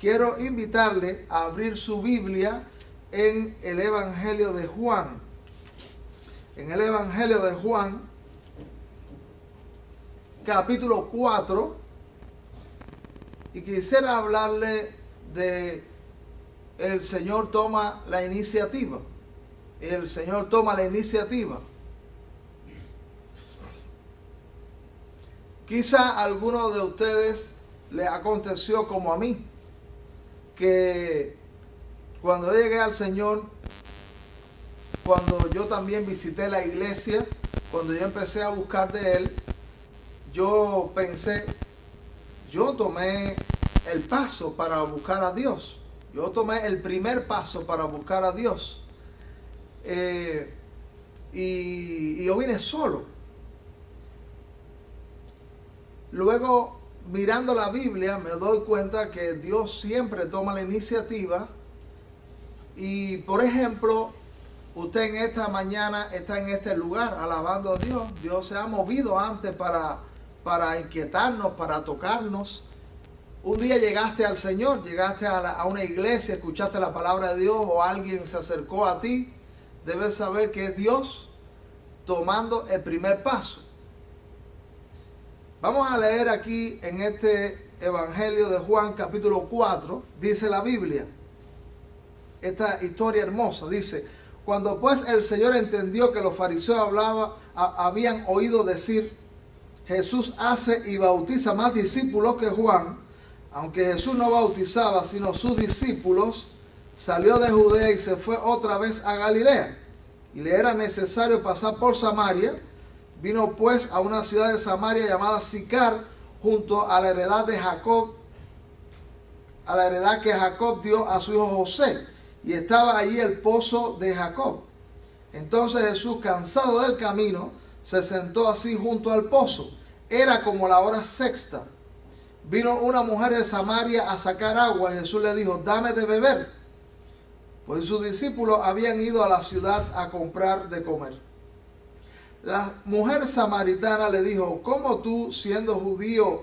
quiero invitarle a abrir su Biblia en el Evangelio de Juan. En el Evangelio de Juan, capítulo 4, y quisiera hablarle de el Señor toma la iniciativa. El Señor toma la iniciativa. Quizá a alguno de ustedes le aconteció como a mí, que cuando yo llegué al Señor, cuando yo también visité la iglesia, cuando yo empecé a buscar de Él, yo pensé, yo tomé el paso para buscar a Dios. Yo tomé el primer paso para buscar a Dios. Y yo vine solo. Luego, mirando la Biblia, me doy cuenta que Dios siempre toma la iniciativa. Y, por ejemplo, usted en esta mañana está en este lugar alabando a Dios. Dios se ha movido antes para inquietarnos, para tocarnos. Un día llegaste al Señor, llegaste a una iglesia, escuchaste la palabra de Dios o alguien se acercó a ti. Debes saber que es Dios tomando el primer paso. Vamos a leer aquí en este Evangelio de Juan capítulo 4, dice la Biblia, esta historia hermosa, dice: cuando pues el Señor entendió que los fariseos habían oído decir, Jesús hace y bautiza más discípulos que Juan, aunque Jesús no bautizaba sino sus discípulos, salió de Judea y se fue otra vez a Galilea, y le era necesario pasar por Samaria. Vino pues a una ciudad de Samaria llamada Sicar, junto a la heredad de Jacob, a la heredad que Jacob dio a su hijo José, y estaba allí el pozo de Jacob. Entonces Jesús, cansado del camino, se sentó así junto al pozo. Era como la hora sexta. Vino una mujer de Samaria a sacar agua, y Jesús le dijo: dame de beber, pues sus discípulos habían ido a la ciudad a comprar de comer. La mujer samaritana le dijo: ¿cómo tú, siendo judío,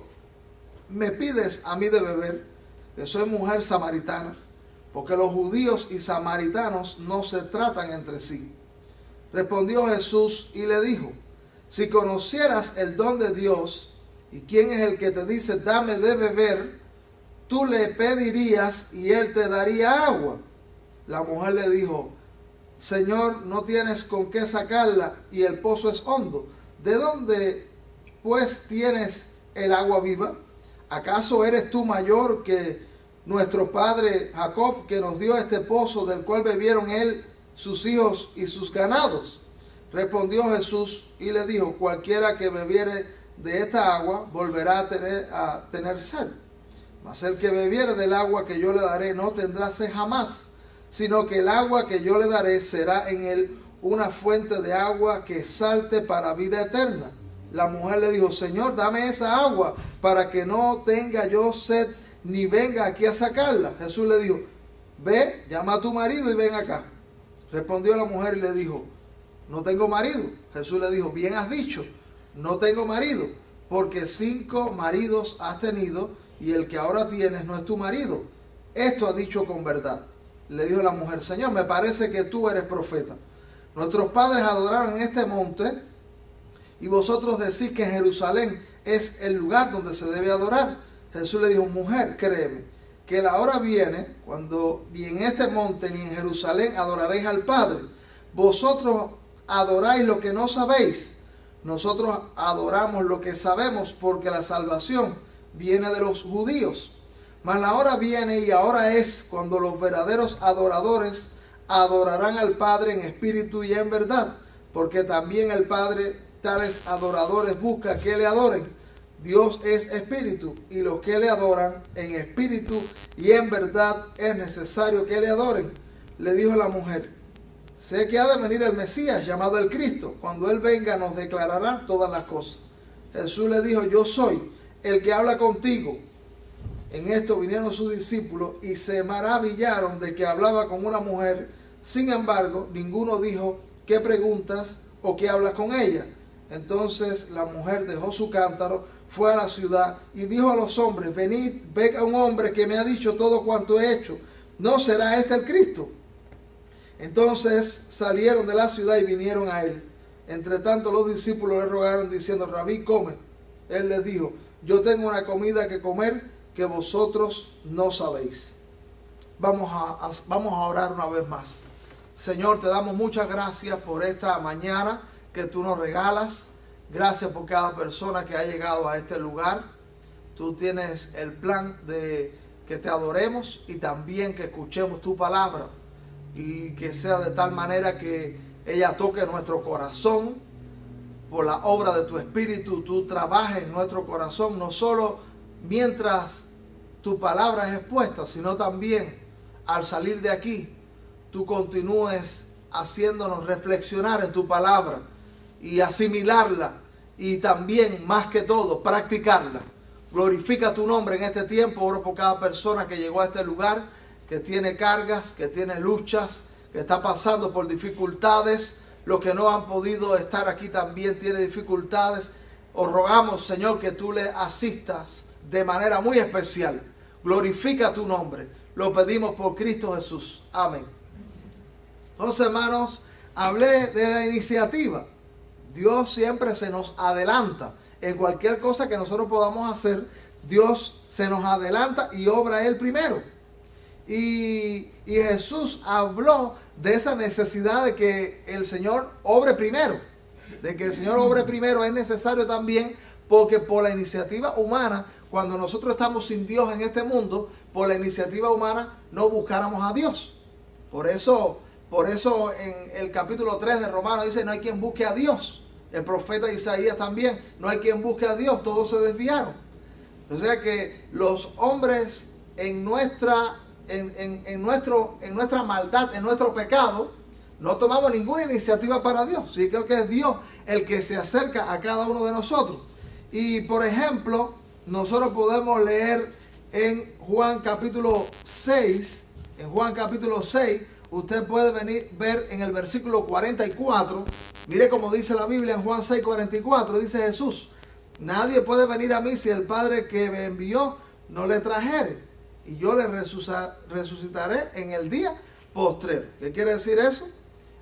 me pides a mí de beber, que soy mujer samaritana? Porque los judíos y samaritanos no se tratan entre sí. Respondió Jesús y le dijo: si conocieras el don de Dios, y quién es el que te dice dame de beber, tú le pedirías y él te daría agua. La mujer le dijo: Señor, no tienes con qué sacarla y el pozo es hondo. ¿De dónde pues tienes el agua viva? ¿Acaso eres tú mayor que nuestro padre Jacob, que nos dio este pozo del cual bebieron él, sus hijos y sus ganados? Respondió Jesús y le dijo: cualquiera que bebiere de esta agua volverá a tener sed. Mas el que bebiere del agua que yo le daré no tendrá sed jamás, sino que el agua que yo le daré será en él una fuente de agua que salte para vida eterna. La mujer le dijo: Señor, dame esa agua para que no tenga yo sed ni venga aquí a sacarla. Jesús le dijo: ve, llama a tu marido y ven acá. Respondió la mujer y le dijo: no tengo marido. Jesús le dijo: bien has dicho, no tengo marido, porque 5 maridos has tenido y el que ahora tienes no es tu marido. Esto ha dicho con verdad. Le dijo la mujer: Señor, me parece que tú eres profeta. Nuestros padres adoraron en este monte y vosotros decís que en Jerusalén es el lugar donde se debe adorar. Jesús le dijo: mujer, créeme, que la hora viene cuando ni en este monte ni en Jerusalén adoraréis al Padre. Vosotros adoráis lo que no sabéis. Nosotros adoramos lo que sabemos, porque la salvación viene de los judíos. Mas la hora viene y ahora es cuando los verdaderos adoradores adorarán al Padre en espíritu y en verdad, porque también el Padre tales adoradores busca que le adoren. Dios es espíritu, y los que le adoran en espíritu y en verdad es necesario que le adoren. Le dijo la mujer: sé que ha de venir el Mesías, llamado el Cristo. Cuando Él venga nos declarará todas las cosas. Jesús le dijo: yo soy el que habla contigo. En esto vinieron sus discípulos y se maravillaron de que hablaba con una mujer. Sin embargo, ninguno dijo: ¿qué preguntas o qué hablas con ella? Entonces la mujer dejó su cántaro, fue a la ciudad y dijo a los hombres: venid, ve a un hombre que me ha dicho todo cuanto he hecho. ¿No será este el Cristo? Entonces salieron de la ciudad y vinieron a él. Entre tanto los discípulos le rogaron diciendo: Rabí, come. Él les dijo: yo tengo una comida que comer que vosotros no sabéis. Vamos a orar una vez más. Señor, te damos muchas gracias por esta mañana que tú nos regalas. Gracias por cada persona que ha llegado a este lugar. Tú tienes el plan de que te adoremos y también que escuchemos tu palabra, y que sea de tal manera que ella toque nuestro corazón. Por la obra de tu Espíritu, tú trabajes en nuestro corazón, no solo mientras tu palabra es expuesta, sino también al salir de aquí, tú continúes haciéndonos reflexionar en tu palabra y asimilarla, y también, más que todo, practicarla. Glorifica tu nombre en este tiempo. Oro por cada persona que llegó a este lugar, que tiene cargas, que tiene luchas, que está pasando por dificultades. Los que no han podido estar aquí también tienen dificultades. Os rogamos, Señor, que tú le asistas de manera muy especial. Glorifica tu nombre. Lo pedimos por Cristo Jesús. Amén. Entonces, hermanos, hablé de la iniciativa. Dios siempre se nos adelanta. En cualquier cosa que nosotros podamos hacer, Dios se nos adelanta y obra Él primero. Y Jesús habló de esa necesidad de que el Señor obre primero. De que el Señor obre primero es necesario también, porque por la iniciativa humana, cuando nosotros estamos sin Dios en este mundo, por la iniciativa humana no buscáramos a Dios. Por eso en el capítulo 3 de Romanos dice: no hay quien busque a Dios. El profeta Isaías también: no hay quien busque a Dios, todos se desviaron. O sea que los hombres en nuestra maldad, en nuestro pecado, no tomamos ninguna iniciativa para Dios. Sí, creo que es Dios el que se acerca a cada uno de nosotros. Y por ejemplo, nosotros podemos leer en Juan capítulo 6, usted puede ver en el versículo 44, mire cómo dice la Biblia en Juan 6, 44, dice Jesús: nadie puede venir a mí si el Padre que me envió no le trajere, y yo le resucitaré en el día postrero. ¿Qué quiere decir eso?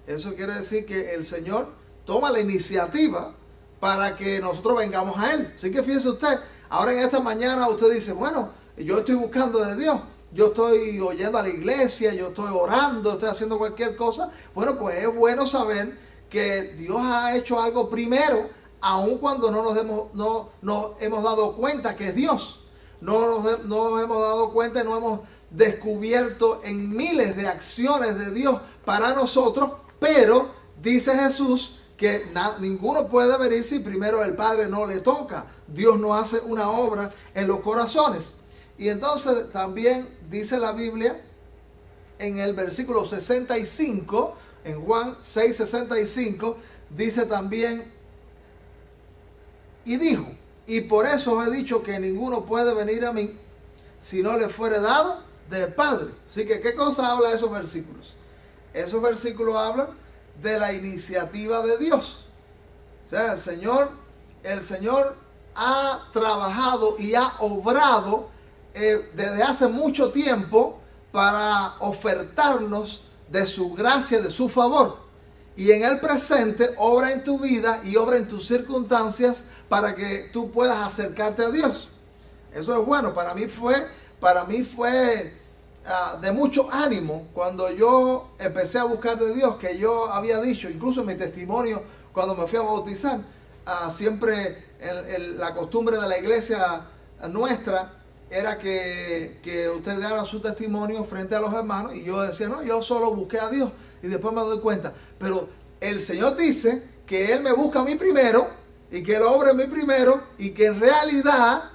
Eso quiere decir que el Señor toma la iniciativa para que nosotros vengamos a Él. Así que fíjese usted, ahora en esta mañana usted dice: bueno, yo estoy buscando de Dios. Yo estoy oyendo a la iglesia, yo estoy orando, estoy haciendo cualquier cosa. Bueno, pues es bueno saber que Dios ha hecho algo primero, aun cuando no nos hemos dado cuenta que es Dios. No nos hemos dado cuenta y no hemos descubierto en miles de acciones de Dios para nosotros, pero dice Jesús que ninguno puede venir si primero el Padre no le toca. Dios no hace una obra en los corazones. Y entonces también dice la Biblia en el versículo 65, en Juan 6, 65, dice también: y dijo: y por eso os he dicho que ninguno puede venir a mí si no le fuere dado del Padre. Así que, ¿qué cosa habla de esos versículos? Esos versículos hablan de la iniciativa de Dios. O sea, el Señor ha trabajado y ha obrado desde hace mucho tiempo para ofertarnos de su gracia, de su favor. Y en el presente obra en tu vida y obra en tus circunstancias para que tú puedas acercarte a Dios. Eso es bueno. Para mí fue de mucho ánimo cuando yo empecé a buscar de Dios, que yo había dicho, incluso en mi testimonio cuando me fui a bautizar, siempre la costumbre de la iglesia nuestra era que ustedes dieran su testimonio frente a los hermanos, y yo decía: no, yo solo busqué a Dios, y después me doy cuenta, pero el Señor dice que Él me busca a mí primero, y que Él obra en mí primero, y que en realidad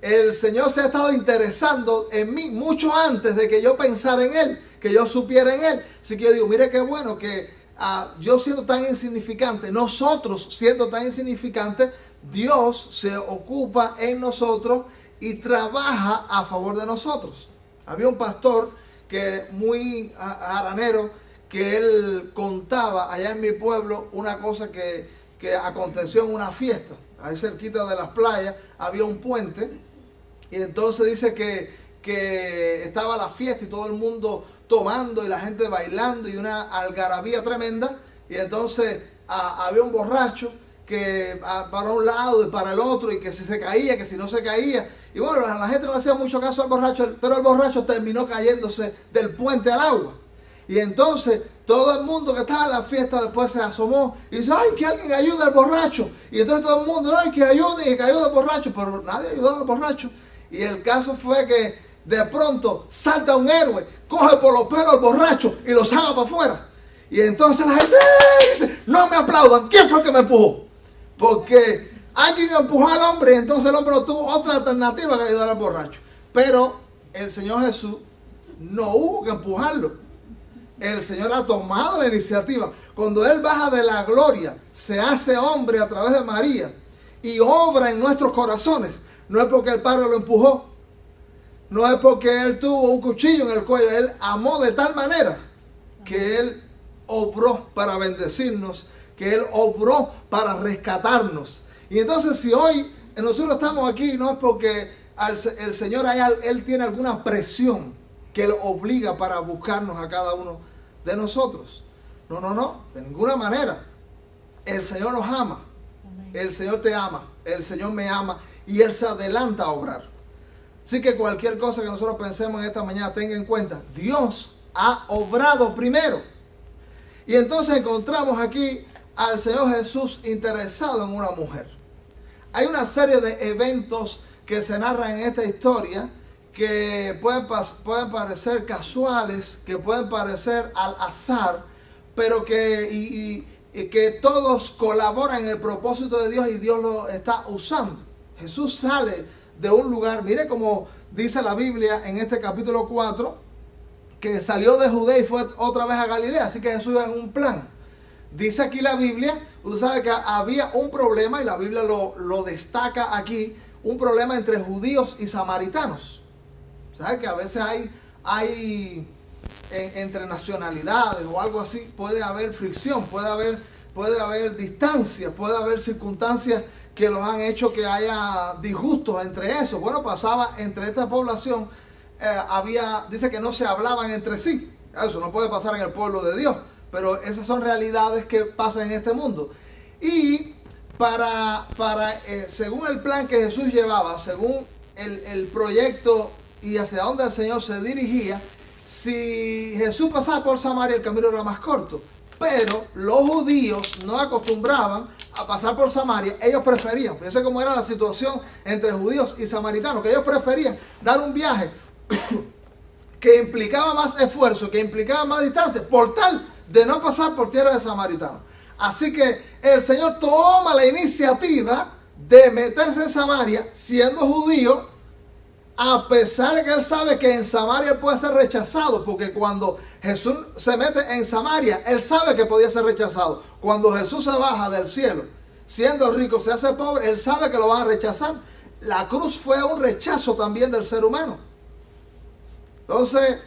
el Señor se ha estado interesando en mí mucho antes de que yo pensara en Él, que yo supiera en Él. Así que yo digo: mire qué bueno que yo siendo tan insignificante, nosotros siendo tan insignificantes, Dios se ocupa en nosotros y trabaja a favor de nosotros. Había un pastor que muy haranero, que él contaba allá en mi pueblo una cosa que aconteció en una fiesta. ahí cerquita de las playas, había un puente. Y entonces dice que estaba la fiesta y todo el mundo tomando y la gente bailando y una algarabía tremenda. Y entonces había un borracho que para un lado y para el otro, y que si se caía, que si no se caía. Y bueno, la gente no hacía mucho caso al borracho, pero el borracho terminó cayéndose del puente al agua. Y entonces todo el mundo que estaba en la fiesta después se asomó y dice, ay, que alguien ayude al borracho. Y entonces todo el mundo, ay, que ayude al borracho, pero nadie ayudó al borracho. Y el caso fue que de pronto salta un héroe, coge por los pelos al borracho y lo saca para afuera. Y entonces la gente dice, no me aplaudan, ¿quién fue el que me empujó? Porque alguien empujó al hombre y entonces el hombre no tuvo otra alternativa que ayudar al borracho. Pero el Señor Jesús no hubo que empujarlo. El Señor ha tomado la iniciativa. Cuando Él baja de la gloria, se hace hombre a través de María y obra en nuestros corazones. No es porque el Padre lo empujó, no es porque Él tuvo un cuchillo en el cuello. Él amó de tal manera que Él obró para bendecirnos, que Él obró para rescatarnos. Y entonces si hoy nosotros estamos aquí, no es porque el Señor Él tiene alguna presión que Él obliga para buscarnos a cada uno de nosotros. No, de ninguna manera. El Señor nos ama. Amén. El Señor te ama. El Señor me ama. Y Él se adelanta a obrar. Así que cualquier cosa que nosotros pensemos en esta mañana, tenga en cuenta, Dios ha obrado primero. Y entonces encontramos aquí al Señor Jesús interesado en una mujer. Hay una serie de eventos que se narran en esta historia que pueden parecer casuales, que pueden parecer al azar, pero que todos colaboran en el propósito de Dios y Dios lo está usando. Jesús sale de un lugar, mire como dice la Biblia en este capítulo 4, que salió de Judea y fue otra vez a Galilea, así que Jesús iba en un plan. Dice aquí la Biblia, usted sabe que había un problema, y la Biblia lo destaca aquí, un problema entre judíos y samaritanos. ¿Sabe que a veces hay entre nacionalidades o algo así, puede haber fricción, puede haber distancia, puede haber circunstancias que los han hecho que haya disgustos entre eso? Bueno, pasaba entre esta población, dice que no se hablaban entre sí. Eso no puede pasar en el pueblo de Dios, pero esas son realidades que pasan en este mundo. Y según el plan que Jesús llevaba, según el proyecto y hacia dónde el Señor se dirigía, si Jesús pasaba por Samaria, el camino era más corto. Pero los judíos no acostumbraban a pasar por Samaria. Ellos preferían, fíjense cómo era la situación entre judíos y samaritanos, que ellos preferían dar un viaje que implicaba más esfuerzo, que implicaba más distancia, por tal de no pasar por tierra de samaritanos. Así que el Señor toma la iniciativa de meterse en Samaria, siendo judío, a pesar de que Él sabe que en Samaria puede ser rechazado, porque cuando Jesús se mete en Samaria, Él sabe que podía ser rechazado. Cuando Jesús se baja del cielo, siendo rico, se hace pobre, Él sabe que lo van a rechazar. La cruz fue un rechazo también del ser humano. Entonces,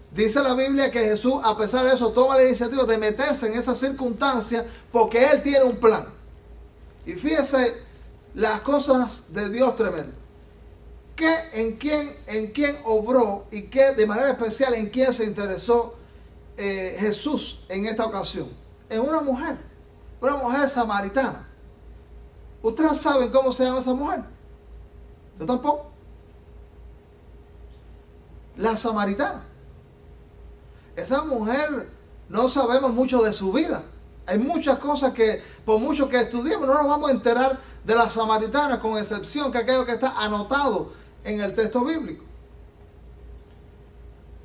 dice la Biblia que Jesús, a pesar de eso, toma la iniciativa de meterse en esa circunstancia porque Él tiene un plan. Y fíjese las cosas de Dios tremendas. ¿En quién obró y qué de manera especial en quién se interesó Jesús en esta ocasión? En una mujer samaritana. ¿Ustedes saben cómo se llama esa mujer? Yo tampoco. La samaritana. Esa mujer no sabemos mucho de su vida. Hay muchas cosas que, por mucho que estudiemos, no nos vamos a enterar de la samaritana, con excepción que aquello que está anotado en el texto bíblico.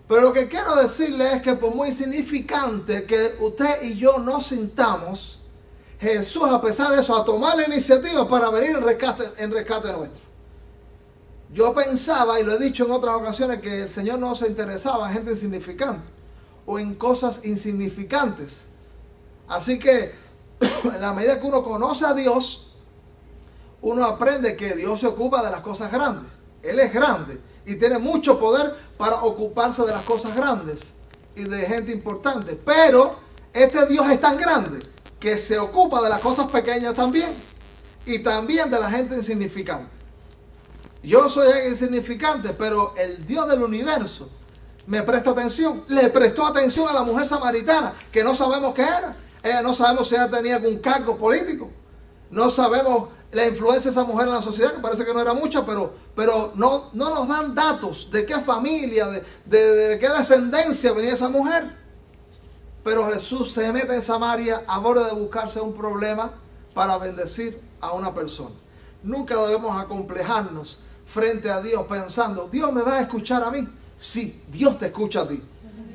Pero lo que quiero decirle es que por muy insignificante que usted y yo nos sintamos, Jesús, a pesar de eso, a tomar la iniciativa para venir en rescate nuestro. Yo pensaba, y lo he dicho en otras ocasiones, que el Señor no se interesaba en gente insignificante o en cosas insignificantes. Así que en la medida que uno conoce a Dios, uno aprende que Dios se ocupa de las cosas grandes. Él es grande y tiene mucho poder para ocuparse de las cosas grandes y de gente importante. Pero este Dios es tan grande que se ocupa de las cosas pequeñas también. y también de la gente insignificante. Yo soy insignificante, pero el Dios del universo me presta atención. Le prestó atención a la mujer samaritana, que no sabemos qué era. No sabemos si ella tenía algún cargo político. No sabemos la influencia de esa mujer en la sociedad, que parece que no era mucha, pero no nos dan datos de qué familia, de qué descendencia venía esa mujer. Pero Jesús se mete en Samaria a borde de buscarse un problema para bendecir a una persona. Nunca debemos acomplejarnos frente a Dios pensando, Dios me va a escuchar a mí. Sí, Dios te escucha a ti.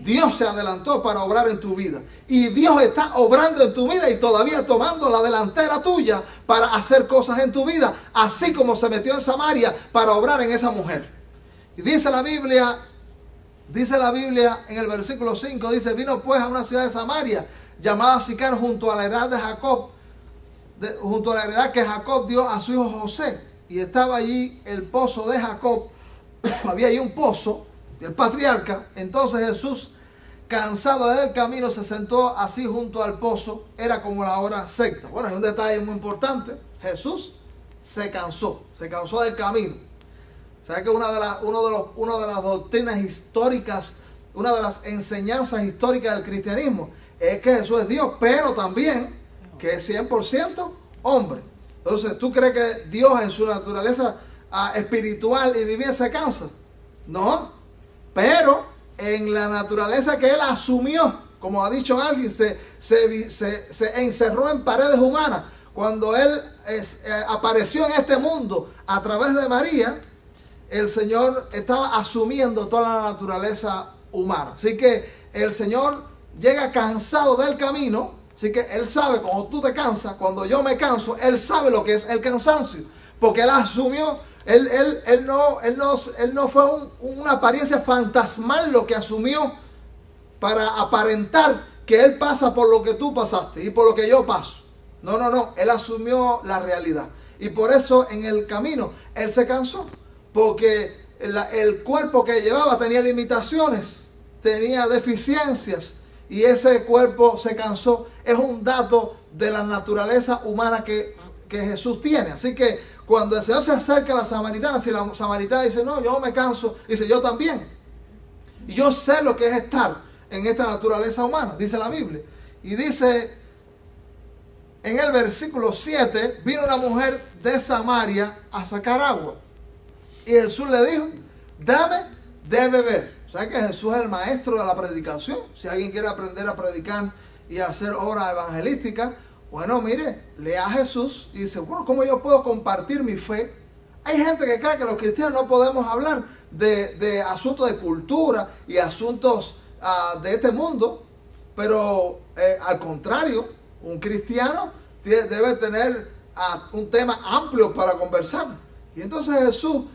Dios se adelantó para obrar en tu vida. Y Dios está obrando en tu vida y todavía tomando la delantera tuya para hacer cosas en tu vida. Así como se metió en Samaria para obrar en esa mujer. Y dice la Biblia en el versículo 5, dice, vino pues a una ciudad de Samaria llamada Sicar junto a la heredad de Jacob, junto a la heredad que Jacob dio a su hijo José. Y estaba allí el pozo de Jacob. Había allí un pozo del patriarca. Entonces Jesús, cansado del camino, se sentó así junto al pozo. Era como la hora sexta. Bueno, hay un detalle muy importante. Jesús se cansó del camino. ¿Sabe que una de las doctrinas históricas, una de las enseñanzas históricas del cristianismo es que Jesús es Dios, pero también que es 100% hombre? Entonces, ¿tú crees que Dios en su naturaleza espiritual y divina se cansa? No, pero en la naturaleza que Él asumió, como ha dicho alguien, se encerró en paredes humanas. Cuando Él apareció en este mundo a través de María, el Señor estaba asumiendo toda la naturaleza humana. Así que el Señor llega cansado del camino. Así que Él sabe, cuando tú te cansas, cuando yo me canso, Él sabe lo que es el cansancio. Porque Él asumió, Él no fue una apariencia fantasmal lo que asumió para aparentar que Él pasa por lo que tú pasaste y por lo que yo paso. No, Él asumió la realidad. Y por eso en el camino Él se cansó. Porque el cuerpo que llevaba tenía limitaciones, tenía deficiencias. Y ese cuerpo se cansó. Es un dato de la naturaleza humana que Jesús tiene. Así que cuando el Señor se acerca a la samaritana, si la samaritana dice, no, yo me canso, dice, yo también. Y yo sé lo que es estar en esta naturaleza humana, dice la Biblia. Y dice en el versículo 7, vino una mujer de Samaria a sacar agua. Y Jesús le dijo, dame de beber. O sea que Jesús es el maestro de la predicación. Si alguien quiere aprender a predicar y hacer obra evangelística, bueno, mire, lea a Jesús y dice, bueno, ¿cómo yo puedo compartir mi fe? Hay gente que cree que los cristianos no podemos hablar de asuntos de cultura y asuntos de este mundo, pero al contrario, un cristiano debe tener un tema amplio para conversar. Y entonces Jesús,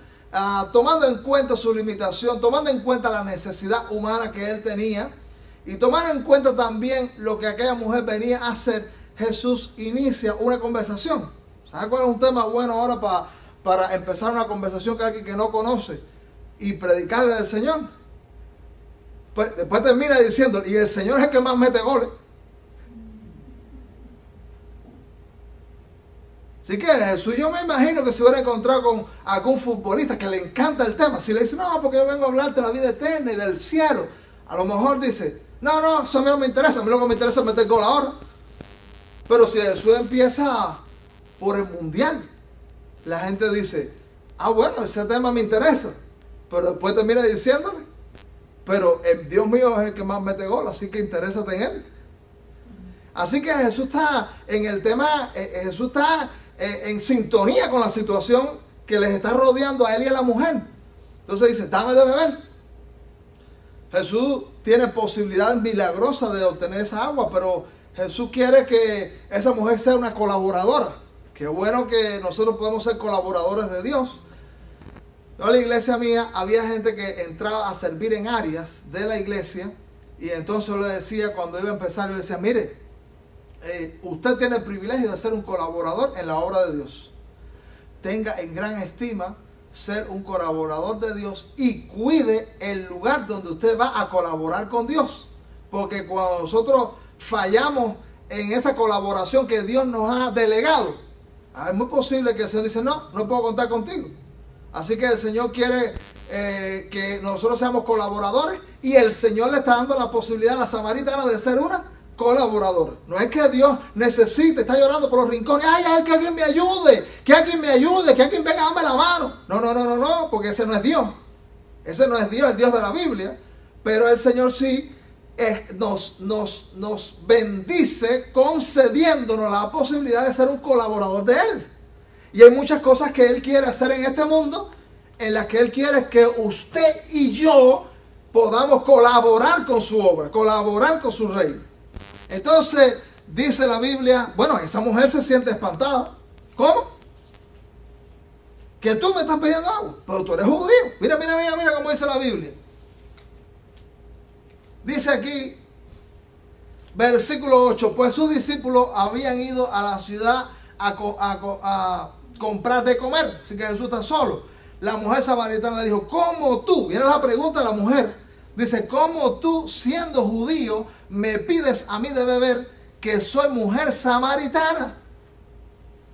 tomando en cuenta su limitación, tomando en cuenta la necesidad humana que él tenía y tomando en cuenta también lo que aquella mujer venía a hacer, Jesús inicia una conversación. ¿Sabes cuál es un tema bueno ahora para empezar una conversación con alguien que no conoce y predicarle del Señor? Pues después termina diciendo, y el Señor es el que más mete goles. Así que Jesús, yo me imagino que se hubiera encontrado con algún futbolista que le encanta el tema. Si le dice, no, porque yo vengo a hablarte de la vida eterna y del cielo, a lo mejor dice, no, eso a mí no me interesa, a mí lo que me interesa es meter gol ahora. Pero si Jesús empieza por el mundial, la gente dice, bueno, ese tema me interesa. Pero después termina diciéndole, pero el Dios mío es el que más mete gol, así que interésate en Él. Así que Jesús está en el tema, Jesús está en sintonía con la situación que les está rodeando a él y a la mujer. Entonces dice, dame de beber. Jesús tiene posibilidades milagrosas de obtener esa agua, pero Jesús quiere que esa mujer sea una colaboradora. Qué bueno que nosotros podemos ser colaboradores de Dios. En la iglesia mía había gente que entraba a servir en áreas de la iglesia y entonces yo le decía, cuando iba a empezar, yo le decía, mire, usted tiene el privilegio de ser un colaborador en la obra de Dios. Tenga en gran estima ser un colaborador de Dios y cuide el lugar donde usted va a colaborar con Dios. Porque cuando nosotros fallamos en esa colaboración que Dios nos ha delegado, Es muy posible que el Señor dice, no puedo contar contigo. Así que el Señor quiere que nosotros seamos colaboradores, y el Señor le está dando la posibilidad a la samaritana de ser una colaboradora. No es que Dios necesite, está llorando por los rincones, ay, que alguien me ayude, que alguien venga a darme la mano. No, porque ese no es Dios. Ese no es Dios, el Dios de la Biblia. Pero el Señor sí nos bendice concediéndonos la posibilidad de ser un colaborador de Él. Y hay muchas cosas que Él quiere hacer en este mundo, en las que Él quiere que usted y yo podamos colaborar con su obra, colaborar con su reino. Entonces, dice la Biblia, bueno, esa mujer se siente espantada. ¿Cómo? Que tú me estás pidiendo agua, pero tú eres judío. Mira cómo dice la Biblia. Dice aquí, versículo 8, pues sus discípulos habían ido a la ciudad a comprar de comer, así que Jesús está solo. La mujer samaritana le dijo, ¿cómo tú? Viene la pregunta de la mujer. Dice, ¿cómo tú, siendo judío, me pides a mí de beber, que soy mujer samaritana?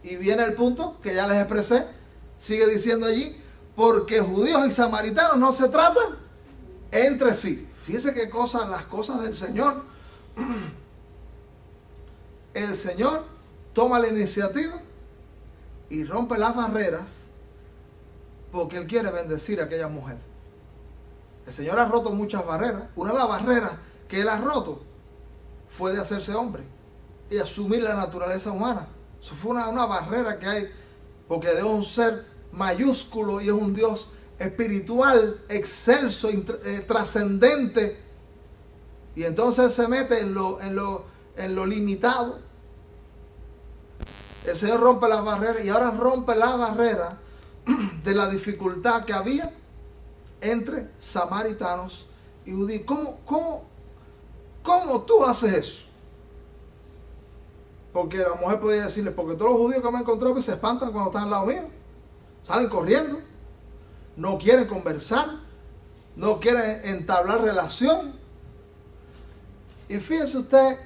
Y viene el punto que ya les expresé. Sigue diciendo allí, porque judíos y samaritanos no se tratan entre sí. Fíjense qué cosas, las cosas del Señor. El Señor toma la iniciativa y rompe las barreras, porque Él quiere bendecir a aquella mujer. El Señor ha roto muchas barreras. Una de las barreras que Él ha roto fue de hacerse hombre y asumir la naturaleza humana. Eso fue una barrera que hay, porque Dios es un ser mayúsculo y es un Dios espiritual, excelso, trascendente. Y entonces Él se mete en lo limitado. El Señor rompe las barreras, y ahora rompe la barrera de la dificultad que había entre samaritanos y judíos. ¿Cómo tú haces eso? Porque la mujer podía decirle, porque todos los judíos que me han encontrado pues se espantan cuando están al lado mío. Salen corriendo. No quieren conversar. No quieren entablar relación. Y fíjese usted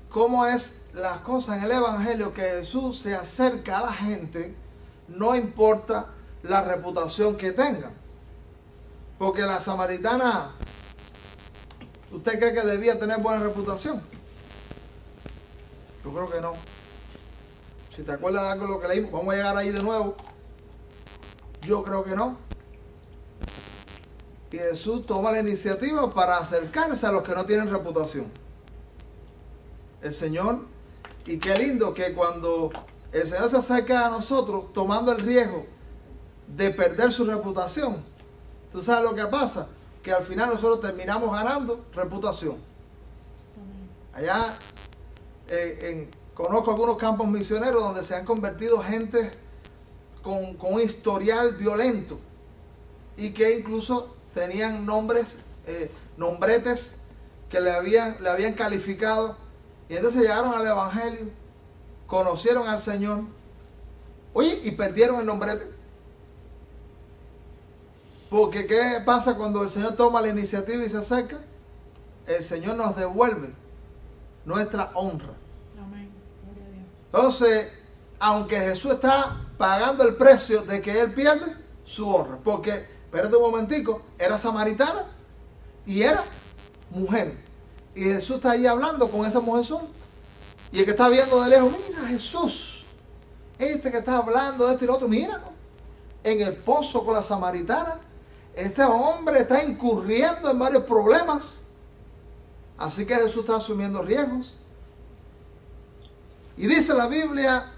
cómo es las cosas en el Evangelio, que Jesús se acerca a la gente, no importa la reputación que tengan. Porque la samaritana, ¿usted cree que debía tener buena reputación? Yo creo que no. Si te acuerdas de algo de lo que leímos, vamos a llegar ahí de nuevo. Yo creo que no. Y Jesús toma la iniciativa para acercarse a los que no tienen reputación. El Señor, y qué lindo que cuando el Señor se acerca a nosotros, tomando el riesgo de perder su reputación, ¿tú sabes lo que pasa? Que al final nosotros terminamos ganando reputación. Allá conozco algunos campos misioneros donde se han convertido gente con un historial violento, y que incluso tenían nombretes que le habían calificado, y entonces llegaron al Evangelio, conocieron al Señor, oye, y perdieron el nombrete. Porque ¿qué pasa cuando el Señor toma la iniciativa y se acerca? El Señor nos devuelve nuestra honra. Amén. Gloria a Dios. Entonces, aunque Jesús está pagando el precio de que Él pierde su honra, porque, espérate un momentico, era samaritana y era mujer. Y Jesús está ahí hablando con esa mujer sola. Y el que está viendo de lejos, mira Jesús, este que está hablando de esto y lo otro, míralo, en el pozo con la samaritana. Este hombre está incurriendo en varios problemas. Así que Jesús está asumiendo riesgos. Y dice la Biblia,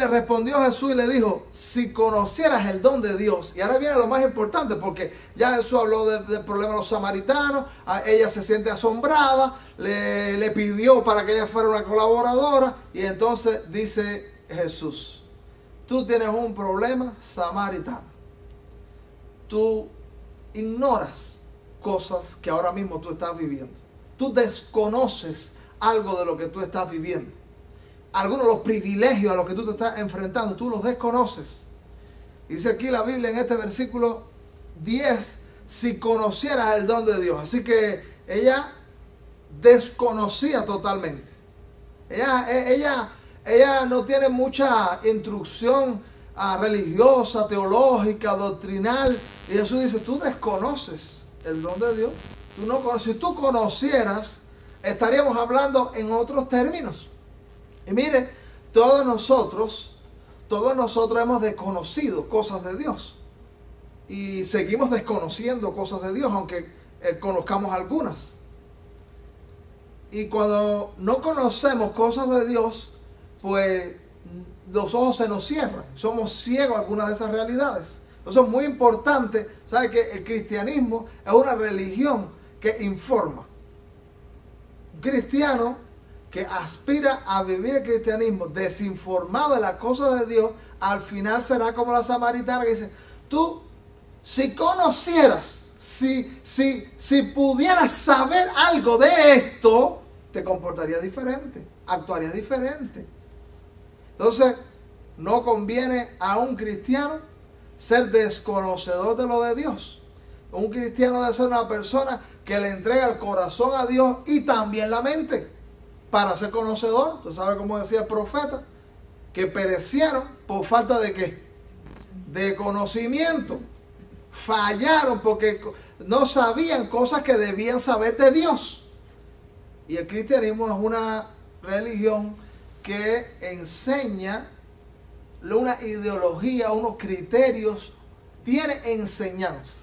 respondió Jesús y le dijo, si conocieras el don de Dios. Y ahora viene lo más importante, porque ya Jesús habló del problema de los samaritanos. Ella se siente asombrada, le pidió para que ella fuera una colaboradora. Y entonces dice Jesús, tú tienes un problema samaritano. Tú ignoras cosas que ahora mismo tú estás viviendo. Tú desconoces algo de lo que tú estás viviendo. Algunos de los privilegios a los que tú te estás enfrentando, tú los desconoces. Dice aquí la Biblia en este versículo 10, si conocieras el don de Dios. Así que ella desconocía totalmente. Ella ella no tiene mucha instrucción religiosa, teológica, doctrinal. Y Jesús dice, tú desconoces el don de Dios. Tú no conoces. Si tú conocieras, estaríamos hablando en otros términos. Y mire, todos nosotros hemos desconocido cosas de Dios. Y seguimos desconociendo cosas de Dios, aunque conozcamos algunas. Y cuando no conocemos cosas de Dios, pues los ojos se nos cierran. Somos ciegos a algunas de esas realidades. Entonces es muy importante, ¿sabe? Que el cristianismo es una religión que informa. Un cristiano que aspira a vivir el cristianismo desinformado de las cosas de Dios, al final será como la samaritana que dice, tú, si conocieras, si pudieras saber algo de esto, te comportarías diferente, actuarías diferente. Entonces, no conviene a un cristiano ser desconocedor de lo de Dios. Un cristiano debe ser una persona que le entrega el corazón a Dios y también la mente para ser conocedor. Tú sabes cómo decía el profeta, que perecieron por falta de ¿qué? De conocimiento. Fallaron porque no sabían cosas que debían saber de Dios. Y el cristianismo es una religión que enseña una ideología, unos criterios, tiene enseñanza.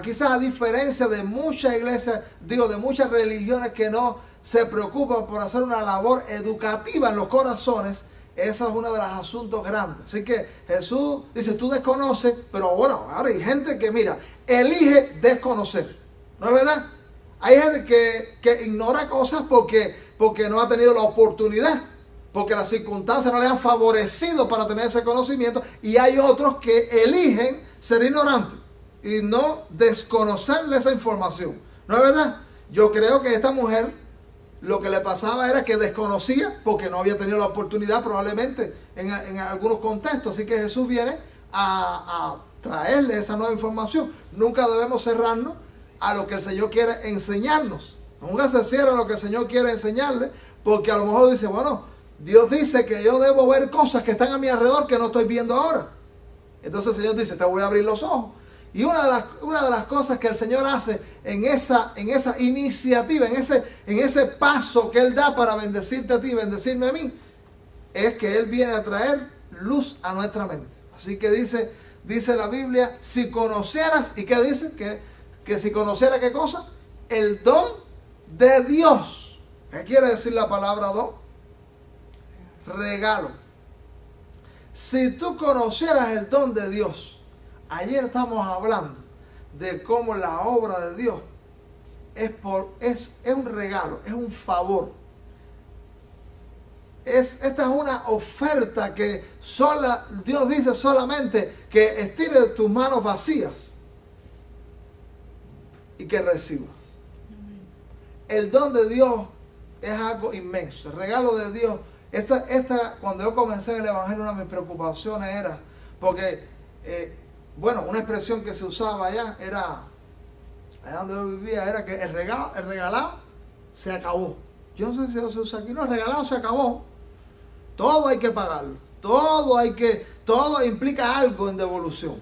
Quizás a diferencia de muchas iglesias, de muchas religiones que no se preocupan por hacer una labor educativa en los corazones, eso es uno de los asuntos grandes. Así que Jesús dice, tú desconoces, pero bueno, ahora hay gente que, mira, elige desconocer. ¿No es verdad? Hay gente que ignora cosas porque no ha tenido la oportunidad, porque las circunstancias no le han favorecido para tener ese conocimiento, y hay otros que eligen ser ignorantes y no desconocerle esa información. ¿No es verdad? Yo creo que esta mujer lo que le pasaba era que desconocía porque no había tenido la oportunidad probablemente en algunos contextos. Así que Jesús viene a traerle esa nueva información. Nunca debemos cerrarnos a lo que el Señor quiere enseñarnos. Nunca se cierra a lo que el Señor quiere enseñarle, porque a lo mejor dice, bueno, Dios dice que yo debo ver cosas que están a mi alrededor que no estoy viendo ahora. Entonces el Señor dice, te voy a abrir los ojos. Y una de las cosas que el Señor hace en esa iniciativa, en ese paso que Él da para bendecirte a ti y bendecirme a mí, es que Él viene a traer luz a nuestra mente. Así que dice la Biblia, si conocieras, ¿y qué dice? Que si conociera, ¿qué cosa? El don de Dios. ¿Qué quiere decir la palabra don? Regalo. Si tú conocieras el don de Dios, ayer estamos hablando de cómo la obra de Dios es un regalo, es un favor. Esta es una oferta que Dios dice solamente que estire tus manos vacías y que recibas. El don de Dios es algo inmenso. El regalo de Dios, cuando yo comencé en el Evangelio, una de mis preocupaciones era, porque, una expresión que se usaba allá donde yo vivía, era que el regalado se acabó. Yo no sé si se usa aquí, no, el regalado se acabó. Todo hay que pagarlo. Todo implica algo en devolución.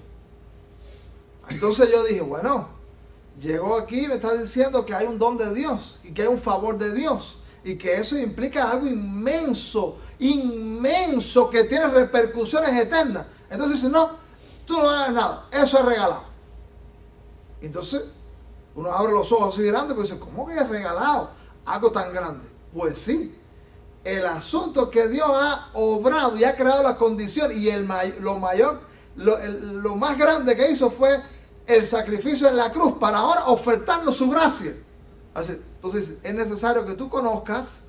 Entonces yo dije, bueno, llegó aquí y me está diciendo que hay un don de Dios y que hay un favor de Dios y que eso implica algo inmenso que tiene repercusiones eternas. Entonces dice, no, tú no hagas nada, eso es regalado. Entonces uno abre los ojos así grandes y dice, ¿cómo que es regalado algo tan grande? Pues sí, el asunto es que Dios ha obrado y ha creado las condiciones, y lo más grande que hizo fue el sacrificio en la cruz para ahora ofertarnos su gracia. Entonces es necesario que tú conozcas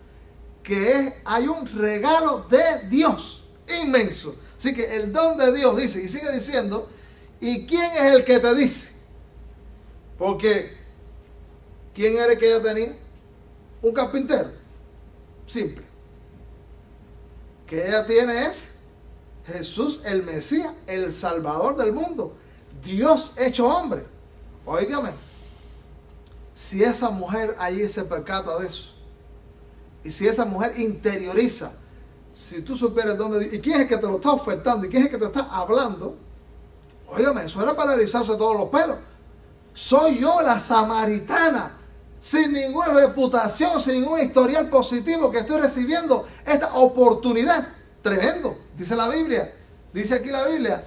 que hay un regalo de Dios inmenso. Así que el don de Dios dice, y sigue diciendo, ¿y quién es el que te dice? Porque ¿quién era el que ella tenía? Un carpintero. Simple. Que ella tiene es Jesús el Mesías, el Salvador del mundo, Dios hecho hombre. Óigame, si esa mujer allí se percata de eso, y si esa mujer interioriza, si tú supieras el don de Dios, y quién es el que te lo está ofertando, y quién es el que te está hablando, óigame, eso era para erizarse todos los pelos. Soy yo la samaritana, sin ninguna reputación, sin ningún historial positivo, que estoy recibiendo esta oportunidad. Tremendo, dice la Biblia. Dice aquí la Biblia.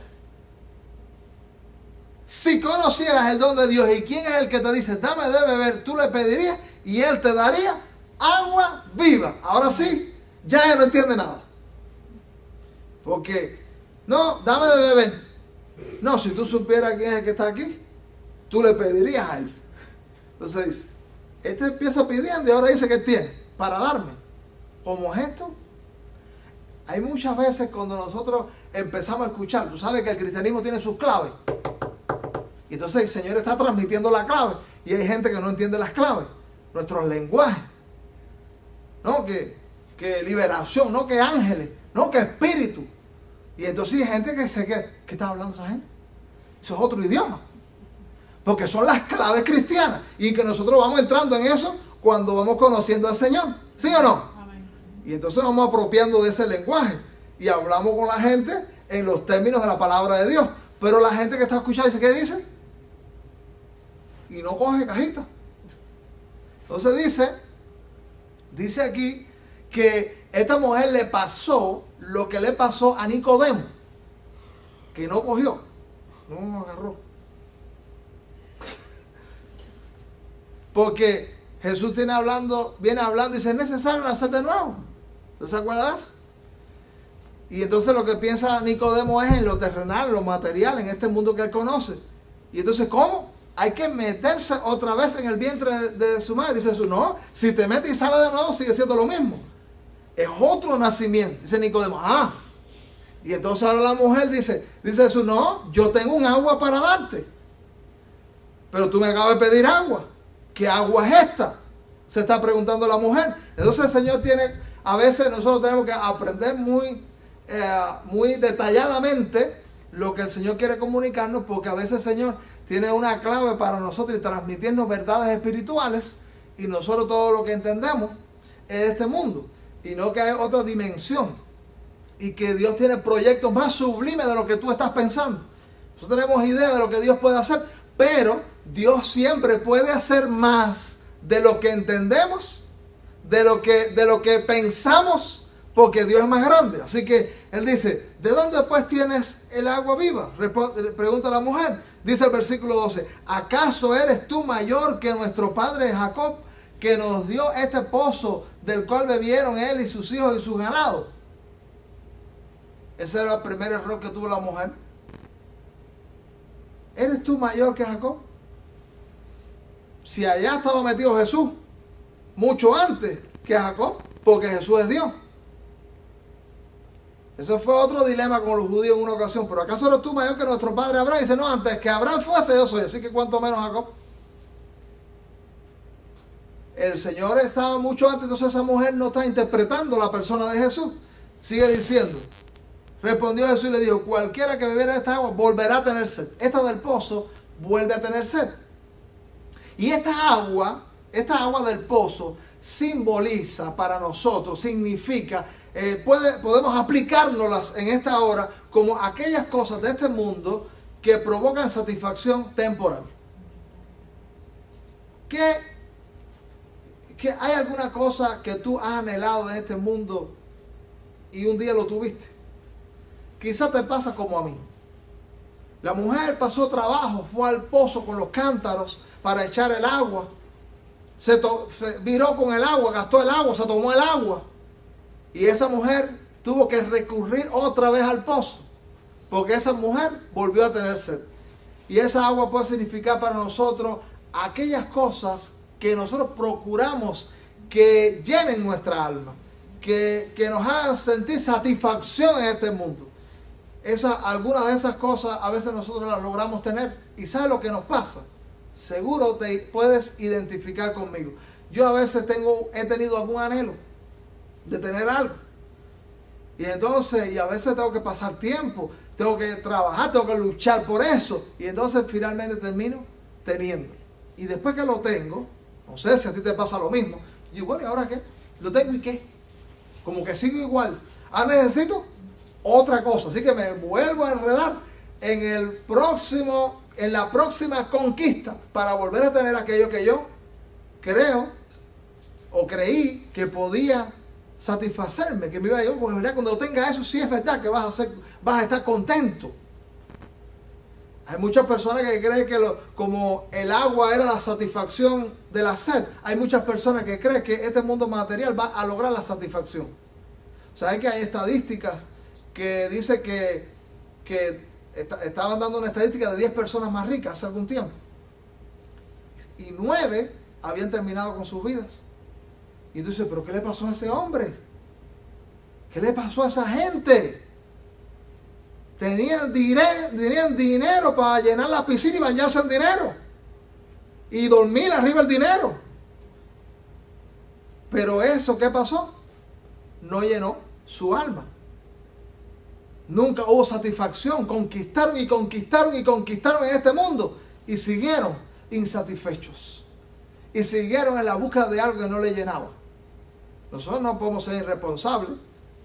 Si conocieras el don de Dios y quién es el que te dice, dame de beber, tú le pedirías y él te daría agua viva. Ahora sí, ya él no entiende nada. Porque, no, dame de beber. No, si tú supieras quién es el que está aquí, tú le pedirías a él. Entonces dice, este empieza pidiendo y ahora dice que tiene para darme. ¿Cómo es esto? Hay muchas veces cuando nosotros empezamos a escuchar, tú sabes que el cristianismo tiene sus claves. Y entonces el Señor está transmitiendo la clave. Y hay gente que no entiende las claves. Nuestros lenguajes. No, que liberación, no que ángeles, no que espíritu. Y entonces hay gente que se queda, ¿qué está hablando esa gente? Eso es otro idioma. Porque son las claves cristianas. Y que nosotros vamos entrando en eso cuando vamos conociendo al Señor. ¿Sí o no? Amén. Y entonces nos vamos apropiando de ese lenguaje. Y hablamos con la gente en los términos de la palabra de Dios. Pero la gente que está escuchando dice, ¿qué dice? Y no coge cajita. Entonces dice aquí que esta mujer le pasó lo que le pasó a Nicodemo, que no cogió, no agarró. Porque Jesús viene hablando y dice, es necesario nacer de nuevo. ¿Usted se acuerda de eso? Y entonces lo que piensa Nicodemo es en lo terrenal, lo material, en este mundo que él conoce. Y entonces, ¿cómo? Hay que meterse otra vez en el vientre de su madre. Dice Jesús, no, si te metes y sales de nuevo, sigue siendo lo mismo. Es otro nacimiento. Dice Nicodemo, Y entonces ahora la mujer dice Jesús, no, yo tengo un agua para darte. Pero tú me acabas de pedir agua. ¿Qué agua es esta? Se está preguntando la mujer. Entonces el Señor a veces nosotros tenemos que aprender muy detalladamente lo que el Señor quiere comunicarnos, porque a veces el Señor tiene una clave para nosotros y transmitirnos verdades espirituales, y nosotros todo lo que entendemos es de este mundo, y no que hay otra dimensión, y que Dios tiene proyectos más sublimes de lo que tú estás pensando. Nosotros tenemos idea de lo que Dios puede hacer, pero Dios siempre puede hacer más de lo que entendemos, de lo que pensamos, porque Dios es más grande. Así que Él dice, ¿de dónde pues tienes el agua viva? Pregunta la mujer. Dice el versículo 12, ¿acaso eres tú mayor que nuestro padre Jacob, que nos dio este pozo del cual bebieron él y sus hijos y sus ganados? Ese era el primer error que tuvo la mujer. ¿Eres tú mayor que Jacob? Si allá estaba metido Jesús, mucho antes que Jacob, porque Jesús es Dios. Ese fue otro dilema con los judíos en una ocasión. ¿Pero acaso eres tú mayor que nuestro padre Abraham? Y dice, no, antes que Abraham fuese yo soy, así que cuánto menos Jacob. El Señor estaba mucho antes, entonces esa mujer no está interpretando la persona de Jesús. Sigue diciendo, respondió Jesús y le dijo, cualquiera que bebiera esta agua volverá a tener sed. Esta del pozo vuelve a tener sed. Y esta agua del pozo simboliza para nosotros, significa, podemos aplicárnoslas en esta hora como aquellas cosas de este mundo que provocan satisfacción temporal. ¿Que hay alguna cosa que tú has anhelado en este mundo y un día lo tuviste? Quizás te pasa como a mí. La mujer pasó trabajo, fue al pozo con los cántaros para echar el agua. Se viró con el agua, gastó el agua, se tomó el agua. Y esa mujer tuvo que recurrir otra vez al pozo, porque esa mujer volvió a tener sed. Y esa agua puede significar para nosotros aquellas cosas que nosotros procuramos que llenen nuestra alma, que nos hagan sentir satisfacción en este mundo. Algunas de esas cosas a veces nosotros las logramos tener. ¿Y sabes lo que nos pasa? Seguro te puedes identificar conmigo. Yo a veces he tenido algún anhelo de tener algo. Y entonces, a veces tengo que pasar tiempo, tengo que trabajar, tengo que luchar por eso. Y entonces finalmente termino teniendo. Y después que lo tengo, no sé si a ti te pasa lo mismo. Y bueno, ¿y ahora qué? ¿Lo tengo y qué? Como que sigo igual. Ah, necesito otra cosa. Así que me vuelvo a enredar en la próxima conquista para volver a tener aquello que yo creo o creí que podía satisfacerme, que me iba a yo, pues verdad, cuando tenga eso, sí es verdad que vas a estar contento. Hay muchas personas que creen que como el agua era la satisfacción de la sed, hay muchas personas que creen que este mundo material va a lograr la satisfacción. ¿Saben que hay estadísticas que dice que estaban dando una estadística de 10 personas más ricas hace algún tiempo? Y 9 habían terminado con sus vidas. Y tú dices, ¿pero qué le pasó a ese hombre? ¿Qué le pasó a esa gente? Tenían dinero para llenar la piscina y bañarse en dinero. Y dormir arriba del dinero. Pero eso, ¿qué pasó? No llenó su alma. Nunca hubo satisfacción. Conquistaron y conquistaron y conquistaron en este mundo. Y siguieron insatisfechos. Y siguieron en la búsqueda de algo que no le llenaba. Nosotros no podemos ser irresponsables.